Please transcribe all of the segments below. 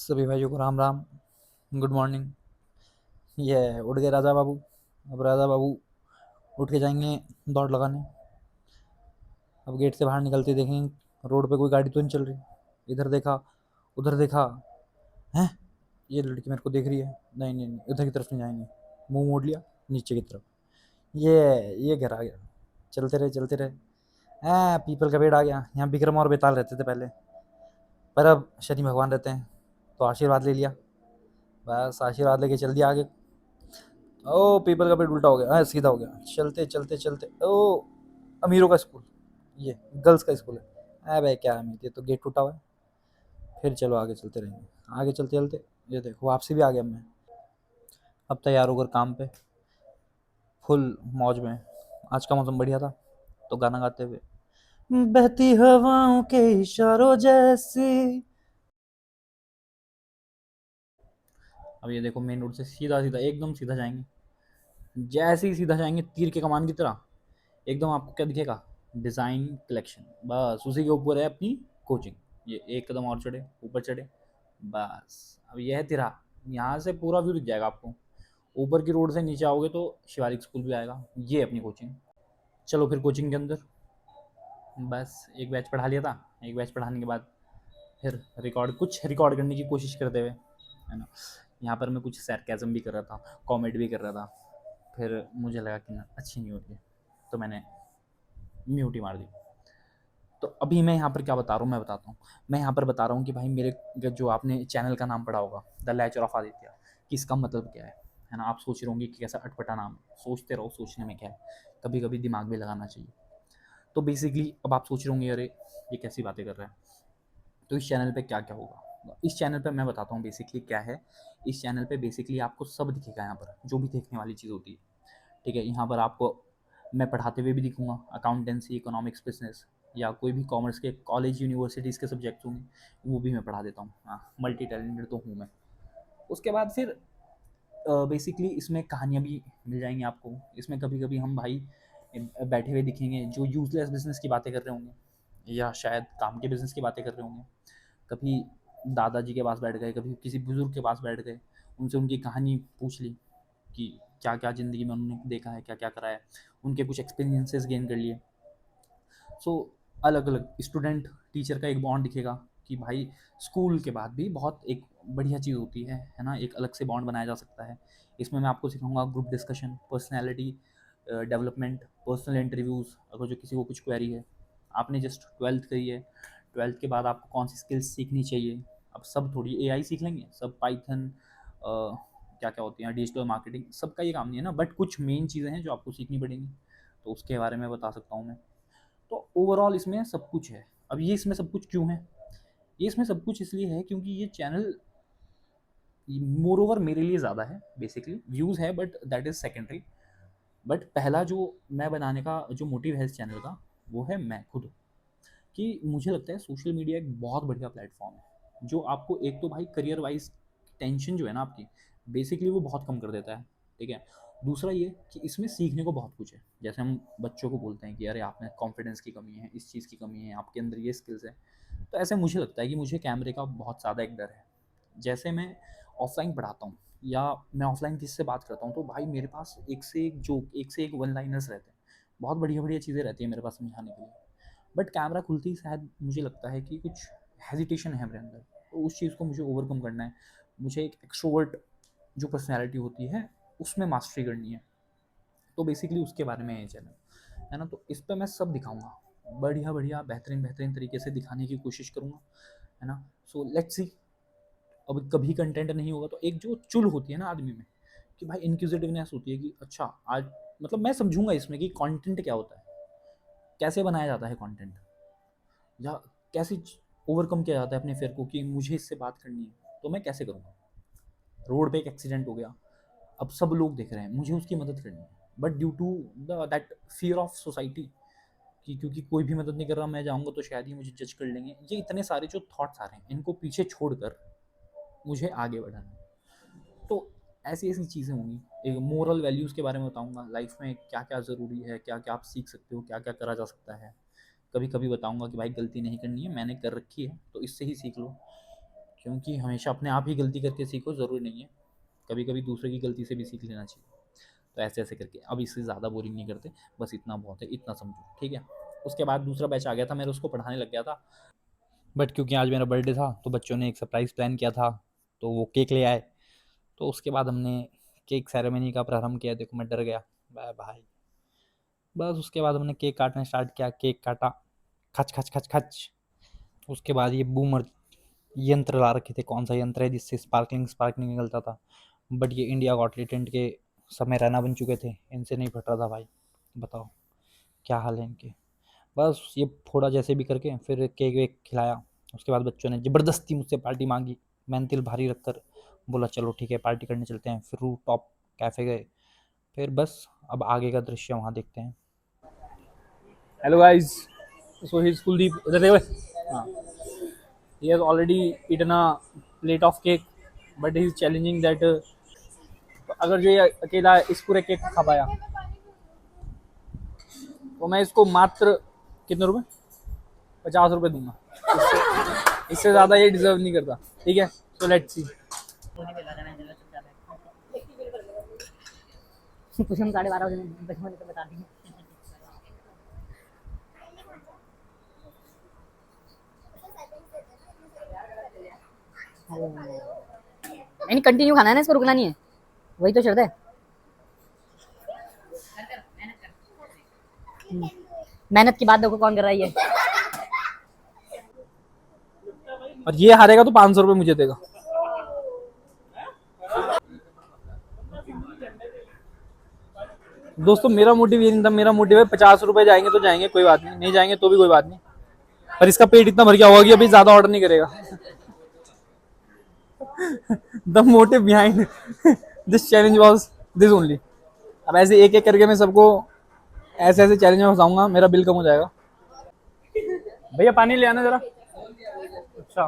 सभी भाइयों को राम राम। Good morning. ये उठ गए राजा बाबू। अब राजा बाबू उठ के जाएंगे दौड़ लगाने। अब गेट से बाहर निकलते देखेंगे रोड पे कोई गाड़ी तो नहीं चल रही। इधर देखा, उधर देखा, हैं ये लड़की मेरे को देख रही है। नहीं नहीं नहीं, उधर की तरफ नहीं जाएंगे। मुंह मोड़ लिया नीचे की तरफ। ये घर आ गया। चलते रहे चलते रहे। पीपल का पेड़ आ गया। यहाँ विक्रम और बेताल रहते थे पहले, पर अब शनि भगवान रहते हैं तो आशीर्वाद ले लिया। बस आशीर्वाद लेके चल दिया आगे। ओ पीपल का पेड़ उल्टा हो गया, सीधा हो गया। चलते चलते चलते ओ अमीरों का स्कूल, ये गर्ल्स का स्कूल है। अबे क्या अमीर, ये तो गेट टूटा हुआ है। फिर चलो आगे चलते रहेंगे। आगे चलते चलते ये देखो वापसी भी आ गया मैं। अब तैयार होकर काम पे, फुल मौज में। आज का मौसम बढ़िया था तो गाना गाते हुए, बहती हवाओं के इशारों जैसी। अब ये देखो मेन रोड से सीधा सीधा एकदम सीधा जाएंगे। जैसे ही सीधा जाएंगे तीर के कमान की तरह, एकदम आपको क्या दिखेगा, डिज़ाइन कलेक्शन। बस उसी के ऊपर है अपनी कोचिंग। ये एक कदम और चढ़े, ऊपर चढ़े, बस अब यह है तिरा। यहाँ से पूरा व्यू दिख जाएगा आपको। ऊपर की रोड से नीचे आओगे तो शिवालिक स्कूल भी आएगा। ये अपनी कोचिंग। चलो फिर कोचिंग के अंदर। बस एक बैच पढ़ा लिया था। एक बैच पढ़ाने के बाद फिर रिकॉर्ड करने की कोशिश करते हुए, है ना, यहाँ पर मैं कुछ सैरकेज़म भी कर रहा था, कॉमेडी भी कर रहा था। फिर मुझे लगा कि ना अच्छी नहीं होती है, तो मैंने म्यूट ही मार दी। तो अभी मैं यहाँ पर क्या बता रहा हूँ, मैं बताता हूँ। मैं यहाँ पर बता रहा हूँ कि भाई मेरे जो आपने चैनल का नाम पढ़ा होगा, द लेक्चर ऑफ आदित्य, कि इसका मतलब क्या है ना। आप सोच रहे होंगे कि कैसा अटपटा नाम है। सोचते रहो, सोचने में क्या है, कभी कभी दिमाग भी लगाना चाहिए। तो बेसिकली अब आप सोच रहे होंगे अरे ये कैसी बातें कर रहा है, तो इस चैनल पे क्या क्या होगा। इस चैनल पे मैं बताता हूँ बेसिकली क्या है। इस चैनल पे बेसिकली आपको सब दिखेगा, यहाँ पर जो भी देखने वाली चीज़ होती है, ठीक है। यहाँ पर आपको मैं पढ़ाते हुए भी दिखूंगा, अकाउंटेंसी, इकोनॉमिक्स, बिजनेस, या कोई भी कॉमर्स के कॉलेज यूनिवर्सिटीज़ के सब्जेक्ट्स होंगे वो भी मैं पढ़ा देता हूँ। हाँ, मल्टी टैलेंटेड तो हूँ मैं। उसके बाद फिर बेसिकली इसमें कहानियाँ भी मिल जाएंगी आपको। इसमें कभी कभी हम भाई बैठे हुए दिखेंगे जो यूजलेस बिजनेस की बातें कर रहे होंगे, या शायद काम के बिजनेस की बातें कर रहे होंगे। कभी दादाजी के पास बैठ गए, कभी किसी बुजुर्ग के पास बैठ गए, उनसे उनकी कहानी पूछ ली कि क्या क्या ज़िंदगी में उन्होंने देखा है, क्या क्या करा है, उनके कुछ एक्सपीरियंसेस गेन कर लिए। सो अलग अलग स्टूडेंट टीचर का एक बॉन्ड दिखेगा कि भाई स्कूल के बाद भी बहुत एक बढ़िया चीज़ होती है ना, एक अलग से बॉन्ड बनाया जा सकता है। इसमें मैं आपको सिखाऊंगा group discussion, personality development, personal interviews. अगर जो किसी को कुछ क्वेरी है, आपने जस्ट ट्वेल्थ करी है, ट्वेल्थ के बाद आपको कौन सी स्किल्स सीखनी चाहिए। अब सब थोड़ी एआई सीख लेंगे, सब पाइथन क्या क्या होती हैं, डिजिटल मार्केटिंग, सबका ये काम नहीं है ना, बट कुछ मेन चीज़ें हैं जो आपको सीखनी पड़ेंगी, तो उसके बारे में बता सकता हूँ मैं। तो ओवरऑल इसमें सब कुछ है। अब ये इसमें सब कुछ क्यों है, ये इसमें सब कुछ इसलिए है क्योंकि ये चैनल मोर ओवर मेरे लिए ज़्यादा है। बेसिकली व्यूज़ है but that is secondary. But पहला जो मैं बनाने का जो मोटिव है इस चैनल का, वो है मैं खुद, कि मुझे लगता है सोशल मीडिया एक बहुत बढ़िया प्लेटफॉर्म है जो आपको एक तो भाई करियर वाइज टेंशन जो है ना आपकी, बेसिकली वो बहुत कम कर देता है, ठीक है। दूसरा ये कि इसमें सीखने को बहुत कुछ है। जैसे हम बच्चों को बोलते हैं कि अरे आप में कॉन्फिडेंस की कमी है, इस चीज़ की कमी है, आपके अंदर ये स्किल्स है। तो ऐसे मुझे लगता है कि मुझे कैमरे का बहुत ज़्यादा एक डर है। जैसे मैं ऑफलाइन पढ़ाता हूँ या मैं ऑफलाइन किसी से बात करता हूँ, तो भाई मेरे पास एक से एक जोक, एक से एक वन लाइनर्स रहते हैं, बहुत बढ़िया बढ़िया चीज़ें रहती हैं मेरे पास समझाने के लिए। बट कैमरा खुलते ही शायद मुझे लगता है कि कुछ हेजिटेशन है मेरे अंदर, तो उस चीज़ को मुझे ओवरकम करना है। मुझे एक एक्सट्रोवर्ट जो पर्सनैलिटी होती है उसमें मास्टरी करनी है। तो बेसिकली उसके बारे में ये चैनल है ना। तो इस पर मैं सब दिखाऊंगा, बढ़िया बढ़िया बेहतरीन बेहतरीन तरीके से दिखाने की कोशिश करूँगा, है ना। So let's see. अब कभी कंटेंट नहीं होगा तो एक जो चुल होती है ना आदमी में, कि भाई इनक्विजिटिवनेस होती है कि अच्छा आज, मतलब मैं समझूंगा इसमें कि कंटेंट क्या होता है, कैसे बनाया जाता है कंटेंट, या कैसे ओवरकम किया जाता है अपने फेयर को, कि मुझे इससे बात करनी है तो मैं कैसे करूँगा। रोड पे एक एक्सीडेंट हो गया, अब सब लोग देख रहे हैं, मुझे उसकी मदद करनी है, but due to the that fear of society, कि क्योंकि कोई भी मदद नहीं कर रहा, मैं जाऊँगा तो शायद ही मुझे जज कर लेंगे, ये इतने सारे जो थॉट्स आ रहे हैं इनको पीछे छोड़कर मुझे आगे बढ़ाना है। तो ऐसी ऐसी चीज़ें होंगी। एक मोरल वैल्यूज़ के बारे में बताऊँगा, लाइफ में क्या क्या ज़रूरी है, क्या क्या आप सीख सकते हो, क्या क्या करा जा सकता है। कभी कभी बताऊँगा कि भाई गलती नहीं करनी है, मैंने कर रखी है तो इससे ही सीख लो। क्योंकि हमेशा अपने आप ही गलती करके सीखो, ज़रूरी नहीं है, कभी कभी दूसरे की गलती से भी सीख लेना चाहिए। तो ऐसे ऐसे करके अब इससे ज़्यादा बोरिंग नहीं करते, बस इतना बहुत है, इतना समझो, ठीक है। उसके बाद दूसरा बैच आ गया था, मेरे उसको पढ़ाने लग गया था। बट क्योंकि आज मेरा बर्थडे था तो बच्चों ने एक सरप्राइज़ प्लान किया था, तो वो केक ले आए। तो उसके बाद हमने केक सेरेमनी का प्रारंभ किया। देखो मैं डर गया भाई भाई। बस उसके बाद हमने केक काटना स्टार्ट किया, केक काटा, खच खच खच खच। उसके बाद ये बूमर यंत्र ला रखे थे, कौन सा यंत्र है जिससे स्पार्कलिंग स्पार्कलिंग निकलता था, बट ये इंडिया गॉट टैलेंट के समय रैना बन चुके थे, इनसे नहीं फट रहा था भाई। बताओ क्या हाल है इनके। बस ये फोड़ा जैसे भी करके, फिर केक वेक खिलाया। उसके बाद बच्चों ने ज़बरदस्ती मुझसे पार्टी मांगी। मैंने दिल भारी रखकर बोला चलो ठीक है पार्टी करने चलते हैं। फिर रूफ टॉप कैफ़े गए। फिर बस अब आगे का दृश्य वहाँ देखते हैं। हेलो गाइस, सो ही कुलदीप उधर देखो। हाँ, he has already eaten a plate of cake, but he is challenging that अगर जो ये अकेला इस पूरे केक को खा पाया तो मैं इसको मात्र कितने रुपए, 50 रुपए दूंगा। इससे ज़्यादा ये डिजर्व नहीं करता, ठीक है। So let's see. कुछ हम 12:30 बजे तो बता देंगे। नहीं कंटिन्यू खाना है ना, इसको रुकना नहीं है, वही तो शर्त है। मेहनत की बात देखो कौन कर रही है। और ये हारेगा तो 500 रुपए मुझे देगा। दोस्तों मेरा मोटिव ये नहीं था, मेरा मोटिव है 50 रुपए जाएंगे तो जाएंगे, कोई बात नहीं, नहीं जाएंगे तो भी कोई बात नहीं। पर इसका पेट इतना भर गया होगा कि अभी ज्यादा ऑर्डर नहीं करेगा। The motive behind this challenge was this only. अब ऐसे एक एक करके मैं सबको ऐसे ऐसे चैलेंज में फंसाऊंगा, मेरा बिल कम हो जाएगा। भैया पानी ले आना जरा। अच्छा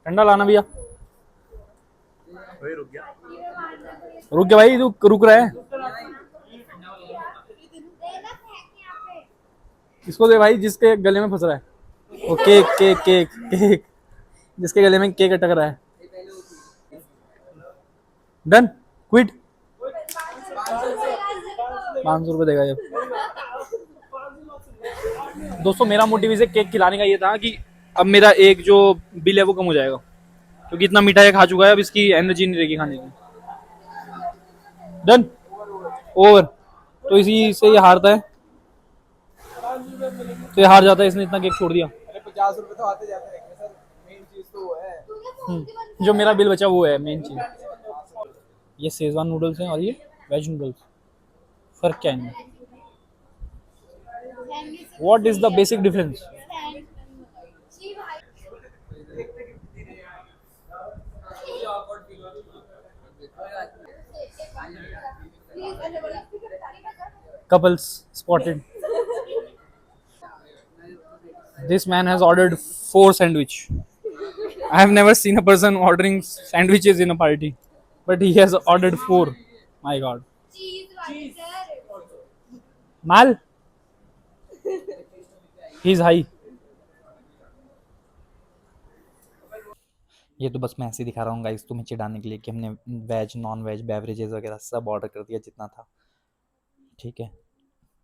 ठंडा लाना भैया। रुक गया भाई, तू रुक रहा है। इसको दे भाई जिसके गले में फंस रहा है। वो केक केक केक केक, जिसके गले में केक अटक रहा है। Done, quit. 500 रुपये देगा ये। दोस्तों मेरा मोटिव इसे केक खिलाने का ये था कि अब मेरा एक जो बिल है वो कम हो जाएगा, क्योंकि इतना मीठा ये खा चुका है, अब इसकी एनर्जी नहीं रहेगी खाने की। Done, over. तो इसी से ये हारता है, तो ये हार जाता है, इसने इतना केक छोड़ दिया। अरे 50 रुपए तो आते जाते रहेंगे सर, मेन चीज तो वो है। जो मेरा बिल बचा वो है मेन चीज। ये शेजवान नूडल्स हैं और ये वेज नूडल्स, फर्क क्या है इनमें? What is the basic difference? Couples spotted. This man has ordered 4 sandwich. I have never seen a person ordering sandwiches in a party, but he has ordered 4. My God. Mal, he's high. ये तो बस मैं ऐसे ही दिखा रहा हूँ guys तुम्हें चिढ़ाने के लिए कि हमने वेज नॉन वेज बेवरेजेस वगैरह सब ऑर्डर कर दिया जितना था, ठीक है।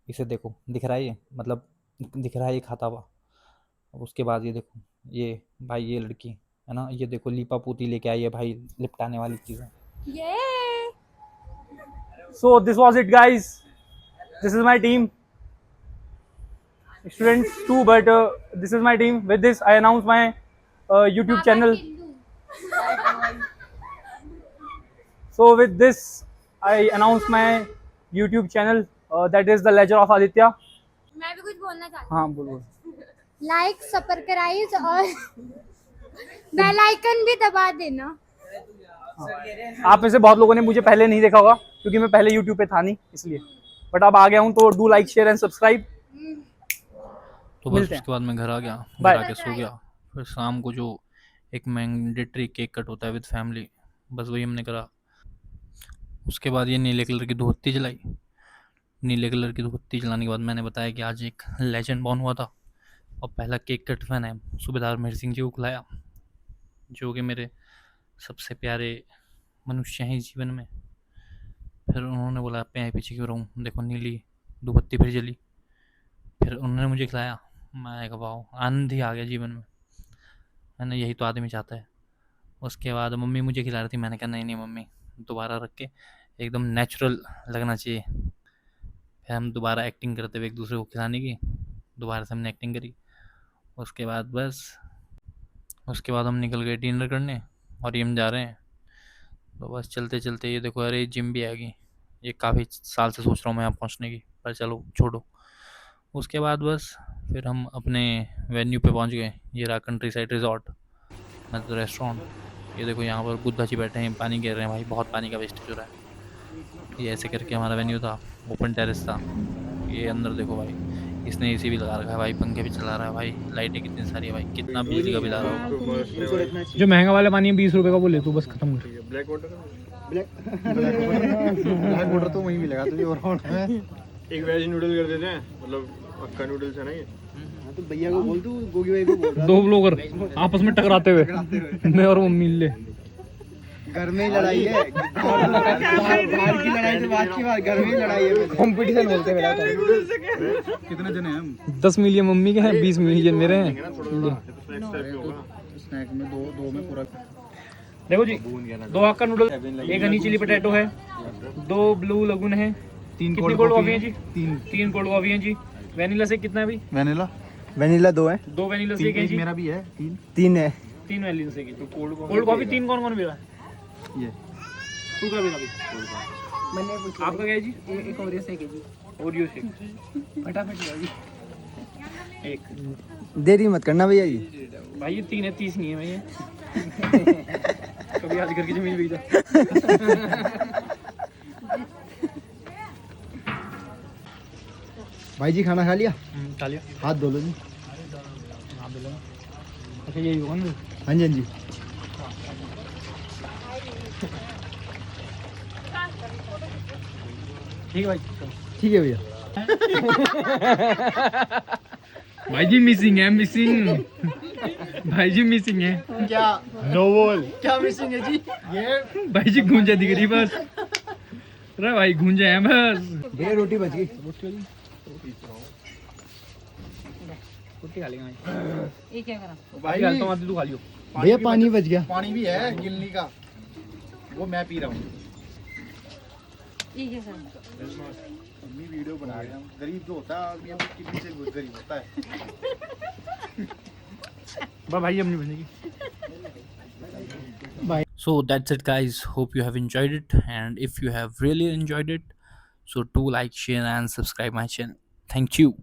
इसे देखो दिख रहा है ये, मतलब दिख रहा है ये खाता हुआ। अब उसके बाद ये देखो, ये भाई ये लड़की है ना, ये देखो लीपा पोती लेके आई है भाई, लिपटाने वाली चीज़ें। So this was it guys, this is my team, students too, but this is my team. With this I announce my YouTube channel. So with this I announce my YouTube channel, that is the Ledger of Aditya. मैं भी कुछ बोलना चाहती हूँ। हाँ बोलो। Like subscribe और bell icon भी दबा देना। आप में से बहुत लोगों ने मुझे पहले नहीं देखा होगा क्योंकि मैं पहले YouTube पे था नहीं इसलिए, बट अब आ गया हूँ, तो do like share and subscribe. तो बस उसके बाद मैं घर आ गया, घर आके सो गया। फिर शाम को जो एक मैंडेटरी केक कट होता है विद फैमिली, बस वही हमने करा। उसके बाद ये नीले कलर की धोती जलाई। नीले कलर की धोती जलाने के बाद मैंने बताया कि आज एक लेजेंड बॉर्न हुआ था और पहला केक कट मैंने सूबेदार मेहर सिंह जी को खिलाया। जो कि मेरे सबसे प्यारे मनुष्य हैं इस जीवन में। फिर उन्होंने बोला मैं पीछे क्यों रहूँ, देखो नीली दुपत्ती फिर जली। फिर उन्होंने मुझे खिलाया, मैं कहा वाओ, आनंद ही आ गया जीवन में, है ना, यही तो आदमी चाहता है। उसके बाद मम्मी मुझे खिला रही थी, मैंने कहा नहीं नहीं मम्मी, दोबारा रख के एकदम नेचुरल लगना चाहिए। फिर हम दोबारा एक्टिंग करते हुए एक दूसरे को खिलाने की, दोबारा से हमने एक्टिंग करी। उसके बाद हम निकल गए डिनर करने, और ये हम जा रहे हैं। तो बस चलते चलते ये देखो, अरे जिम भी आ गई। ये काफ़ी साल से सोच रहा हूँ मैं यहाँ पहुँचने की, पर चलो छोड़ो। उसके बाद बस फिर हम अपने वेन्यू पे पहुँच गए। ये रहा कंट्री साइड रिजॉर्ट, मतलब रेस्टोरेंट। ये देखो यहाँ पर बुद्धा जी बैठे हैं, पानी गिर रहे हैं भाई, बहुत पानी का वेस्टेज हो रहा है। ये ऐसे करके हमारा वेन्यू था, ओपन टेरेस था। ये अंदर देखो भाई, इसने एसी भी लगा रखा है भाई, पंखे भी चला रहा है भाई, लाइटें कितनी सारी है भाई, कितना बिजली का बिल आ रहा होगा। जो महंगा वाला पानी है 20 रुपए का, वो ले तू बस, खत्म कर। ब्लैक वाटर तो वहीं मिलेगा तुझे और एक वेज नूडल कर देते हैं, मतलब अक्का नूडल्स है ना ये। तो भैया को बोल, तू गोगी भाई को बोल रहा दो ब्लॉगर आपस में टकराते हुए, मैं और मम्मी ले। घर में ही लड़ाई है, बाहर की लड़ाई तो बात की बात, घर में ही लड़ाई है। कंपटीशन बोलते हैं। कितने जने हैं हम? 10 मिलियन मम्मी के हैं, 20 मिलियन मेरे हैं। स्नैक में दो में पूरा। देखो जी, 2 हक्का नूडल, 1 हनी चिली पोटैटो है, 2 ब्लू लगून है, 3 कितनी कोल्ड कॉफी है जी? 3 कोल्ड कॉफी है जी। वेनिला से कितना है भी? वेनिला 2 है, 2 वेनिला से है जी, मेरा भी है 3 है। 3 वेनिला से की। कोल्ड कॉफी 3 कौन कौन पी रहा है? ये तू क्या पी रहा है? मैंने पूछा आपका क्या है जी? एक ओरियो शेक है जी, ओरियो शेक फटाफट लो जी। एक। देरी मत करना भैया जी। भाई ये 3 है, 30 नहीं है भाई ये। कभी आज घर की जमीन बेच दो। भाई जी खाना खा लिया? खा लिया। हाथ धो लो जी। हाँ बिल्कुल। अच्छा यही होगा ना? हाँ जी हाँ जी। ठीक है भाई। ठीक है भैया। भाई जी मिसिंग है, मिसिंग। भाई जी मिसिंग है। क्या नो बॉल क्या मिसिंग है जी? ये भाई जी गूंजा दिख रही बस। अरे भाई गूंजा है बस। भैया रोटी बच गई। रोटी खा लेंगे भाई। ये क्या करा? भाई हालता हूँ, आधी तू खा लियो। भैया पानी बच गया। पानी भी है गिलनी का, वो मैं पी रहा हूँ। ये क्या करा? मम्मी वीडियो बना रहे हैं, गरीब जो होता है आदमी, हम कितनी से गरीब होता है। बस भाई अपनी बनेगी। So that's it guys, hope you have enjoyed it, and if you have really enjoyed it, so do like, share and subscribe my channel. Thank you.